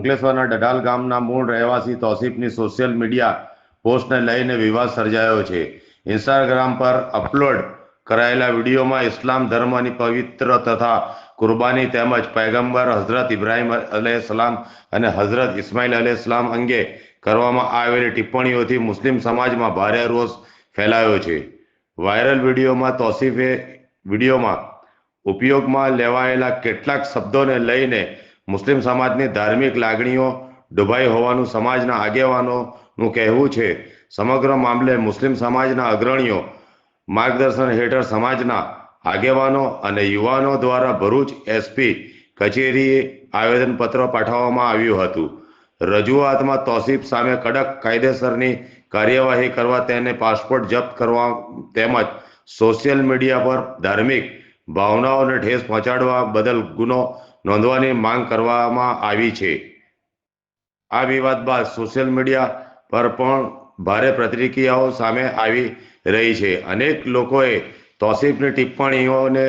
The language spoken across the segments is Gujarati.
અંકલેશ્વરના ડઢાલ ગામના મૂળ રહેવાસી તૌસીફની સોશિયલ મીડિયા પોસ્ટને લઈને વિવાદ સર્જાયો છે। ઇન્સ્ટાગ્રામ પર અપલોડ કરાયેલા વિડીયોમાં ઇસ્લામ ધર્મની પવિત્ર તથા કુરબાની તેમજ પૈગંબર હઝરત ઇબ્રાહીમ અલૈહિસ્સલામ અને હઝરત ઇસ્માઇલ અલૈહિસ્સલામ અંગે કરવામાં આવેલી ટિપ્પણીઓથી મુસ્લિમ સમાજમાં ભારે રોષ ફેલાયો છે। વાયરલ વિડીયોમાં તૌસીફે વિડીયોમાં ઉપયોગમાં લેવાયેલા કેટલાક શબ્દોને લઈને મુસ્લિમ સમાજની ધાર્મિક લાગણીઓ ડૂબાઈ હોવાનું સમાજના આગેવાનોનું કહેવું છે। સમગ્ર મામલે મુસ્લિમ સમાજના અગ્રણીઓ માર્ગદર્શન હેઠળ સમાજના આગેવાનો અને યુવાનો દ્વારા ભરૂચ એસપી કચેરીએ આવેદનપત્ર પાઠવવામાં આવ્યું હતું। રજૂઆતમાં તૌસીફ સામે કડક કાયદેસરની કાર્યવાહી કરવા, તેને પાસપોર્ટ જપ્ત કરવા તેમજ સોશિયલ મીડિયા પર ધાર્મિક ભાવનાઓને ઠેસ પહોંચાડવા બદલ ગુનો નોંધવાની માંગ કરવામાં આવી છે। આ વિવાદ બાદ સોશિયલ મીડિયા પર પણ ભારે પ્રતિક્રિયાઓ સામે આવી રહી છે। અનેક લોકોએ તૌસીફની ટિપ્પણીઓને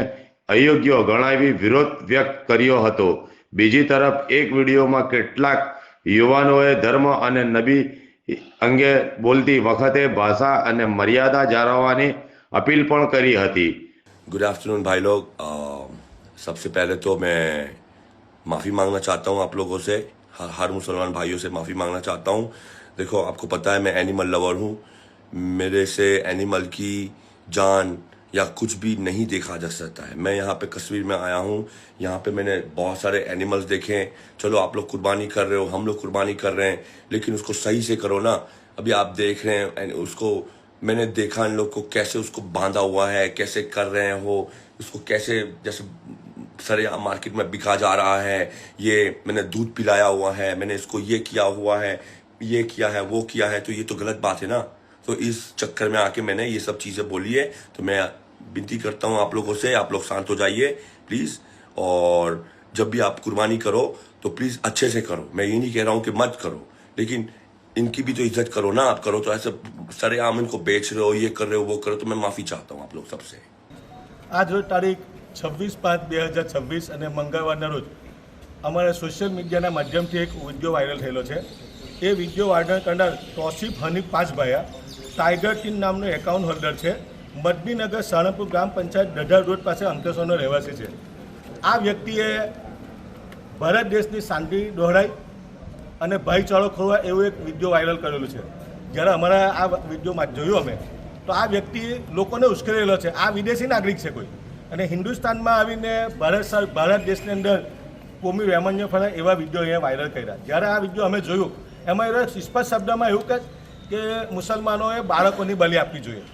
અયોગ્ય ગણાવી વિરોધ વ્યક્ત કર્યો હતો। બીજી તરફ એક વિડીયોમાં કેટલાક યુવાનોએ ધર્મ અને નબી અંગે બોલતી વખતે ભાષા અને મર્યાદા જાળવવાની अपील પણ કરી હતી। गुड आफ्टरनून भाई लोग। सबसे पहले तो मैं माफ़ी मांगना चाहता हूँ आप लोगों से, हर मुसलमान भाइयों से माफ़ी मांगना चाहता हूँ। देखो, आपको पता है मैं एनिमल लवर हूँ, मेरे से एनिमल की जान या कुछ भी नहीं देखा जा सकता है। मैं यहाँ पे कश्मीर में आया हूँ, यहाँ पे मैंने बहुत सारे एनिमल्स देखे हैं। चलो, आप लोग कुर्बानी कर रहे हो, हम लोग कुर्बानी कर रहे हैं, लेकिन उसको सही से करो ना। अभी आप देख रहे हैं उसको, मैंने देखा इन लोग को कैसे उसको बांधा हुआ है, कैसे कर रहे हैं वो, उसको कैसे जैसे सरे मार्केट में बिका जा रहा है। ये मैंने दूध पिलाया हुआ है, मैंने इसको ये किया हुआ है, ये किया है, वो किया है, तो ये तो गलत बात है ना। तो इस चक्कर में आके मैंने ये सब चीज़ें बोली है। तो मैं विनती करता हूँ आप लोगों से, आप लोग शांत हो जाइए प्लीज़। और जब भी आप कुर्बानी करो तो प्लीज़ अच्छे से करो। मैं ये नहीं कह रहा हूँ कि मत करो, लेकिन इनकी भी तो इज्जत करो ना। आप करो तो ऐसे सरेआम इनको बेच रहे हो, ये कर रहे हो, वो करो, तो मैं माफ़ी चाहता हूँ आप लोग सबसे। आज रोज तारीख 26/5/2026 અને મંગળવારના રોજ અમારા સોશિયલ મીડિયાના માધ્યમથી એક વિડીયો વાયરલ થયેલો છે। એ વિડીયો વાયરલ કરનાર તૌસીફ હનીફ પાસભાઈ ટાઈગર ટીમ નામનો એકાઉન્ટ હોલ્ડર છે। મદનીનગર સાળંગપુર ગ્રામ પંચાયત ડઢાલ રોડ પાસે અંકલેશ્વરનો રહેવાસી છે। આ વ્યક્તિએ ભારત દેશની શાંતિ દોહરાઈ અને ભાઈચારો ખોરવા એવું એક વિડીયો વાયરલ કરેલું છે। જ્યારે અમારા આ વિડીયોમાં જોયું અમે, તો આ વ્યક્તિ લોકોને ઉશ્કેરેલો છે। આ વિદેશી નાગરિક છે કોઈ, અને હિન્દુસ્તાનમાં આવીને ભારત દેશની અંદર કોમી વૈમનસ્ય ફેલાય એવા વિડીયો અહીંયા વાયરલ કર્યા। જ્યારે આ વિડીયો અમે જોયું, એમાં એ સ્પષ્ટ શબ્દમાં એવું કહે કે મુસલમાનોએ બાળકોની બલિ આપવી જોઈએ।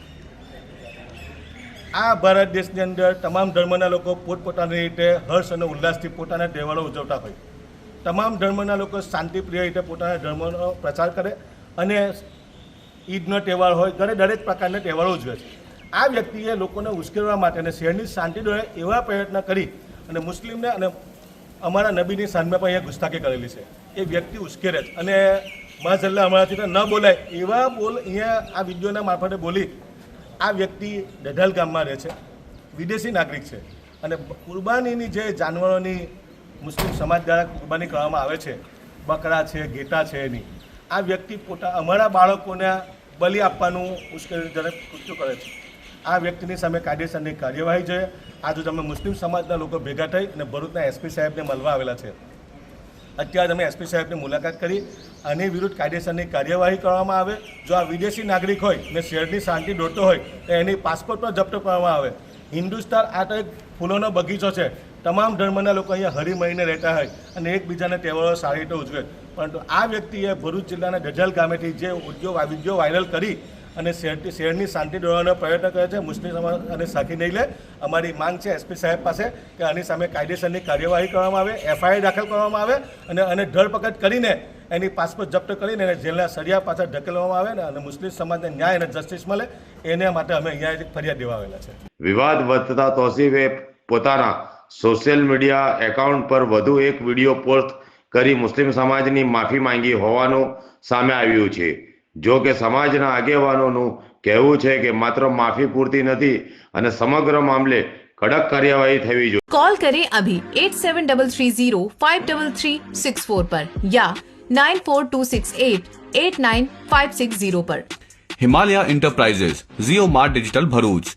આ ભારત દેશની અંદર તમામ ધર્મના લોકો પોતપોતાની રીતે હર્ષ અને ઉલ્લાસથી પોતાના તહેવારો ઉજવતા હોય। તમામ ધર્મના લોકો શાંતિપ્રિય રીતે પોતાના ધર્મનો પ્રચાર કરે અને ઈદનો તહેવાર હોય, દરેક પ્રકારના તહેવારો ઉજવે છે। આ વ્યક્તિએ લોકોને ઉશ્કેરવા માટે અને શહેરની શાંતિ દોરે એવા પ્રયત્ન કરી અને મુસ્લિમને અને અમારા નબીની સામે પણ અહીંયા ગુસ્તાખી કરેલી છે। એ વ્યક્તિ ઉશ્કેરે છે અને માઝલ્લા અમારાથી તો ન બોલાય એવા બોલ અહીંયા આ વિડીયોના મારફતે બોલી। આ વ્યક્તિ ડઢાલ ગામમાં રહે છે, વિદેશી નાગરિક છે, અને કુરબાનીની જે જાનવરોની મુસ્લિમ સમાજ દ્વારા કુરબાની કરવામાં આવે છે, બકરા છે, ઘેટા છે, એની આ વ્યક્તિ અમારા બાળકોને બલિ આપવાનું ઉશ્કેરણીજનક કૃત્ય કરે છે। આ વ્યક્તિની સામે કાયદેસરની કાર્યવાહી જોઈએ। આજે અમે મુસ્લિમ સમાજના લોકો ભેગા થઈ અને ભરૂચના એસપી સાહેબને મળવા આવેલા છે। અત્યારે અમે એસપી સાહેબની મુલાકાત કરી, આની વિરુદ્ધ કાયદેસરની કાર્યવાહી કરવામાં આવે। જો આ વિદેશી નાગરિક હોય ને શહેરની શાંતિ દોરતો હોય તો એની પાસપોર્ટ પર જપ્ત કરવામાં આવે। હિન્દુસ્તાન આ તો એક ફૂલોનો બગીચો છે, તમામ ધર્મના લોકો અહીંયા હળી મળીને રહેતા હોય અને એકબીજાના તહેવારો સારી રીતે ઉજવે। પરંતુ આ વ્યક્તિએ ભરૂચ જિલ્લાના ડઢાલ ગામેથી જે વિડીયો વાયરલ કરી અને શહેરની શાંતિ દોરવાનો પ્રયત્ન કરે છે, મુસ્લિમ સમાજ અને સાખી નહીં લે। અમારી માંગ છે એસપી સાહેબ પાસે કે આની સામે કાયદેસરની કાર્યવાહી કરવામાં આવે, FIR દાખલ કરવામાં આવે અને ધરપકડ કરીને એની પાસપોર્ટ જપ્ત કરીને એને જેલના સળિયા પાછળ ધકેલવામાં આવે ને અને મુસ્લિમ સમાજને ન્યાય અને જસ્ટિસ મળે, એને માટે અમે અહીંયા એક ફરિયાદ દેવા આવેલા છે। વિવાદ વધતા તૌસીફે પોતાના સોશિયલ મીડિયા એકાઉન્ટ પર વધુ એક વિડીયો પોસ્ટ કરી મુસ્લિમ સમાજની માફી માંગી હોવાનું સામે આવ્યું છે। જો કે સમાજના આગેવાનોનું કહેવું છે કે માત્ર માફી પૂરતી નથી અને સમગ્ર મામલે કડક કાર્યવાહી થવી જોઈએ। कॉल करें अभी 8730533664 पर या 9426889560 पर। हिमालय इंटरप्राइजेज, जियो मार्ट डिजिटल भरूच,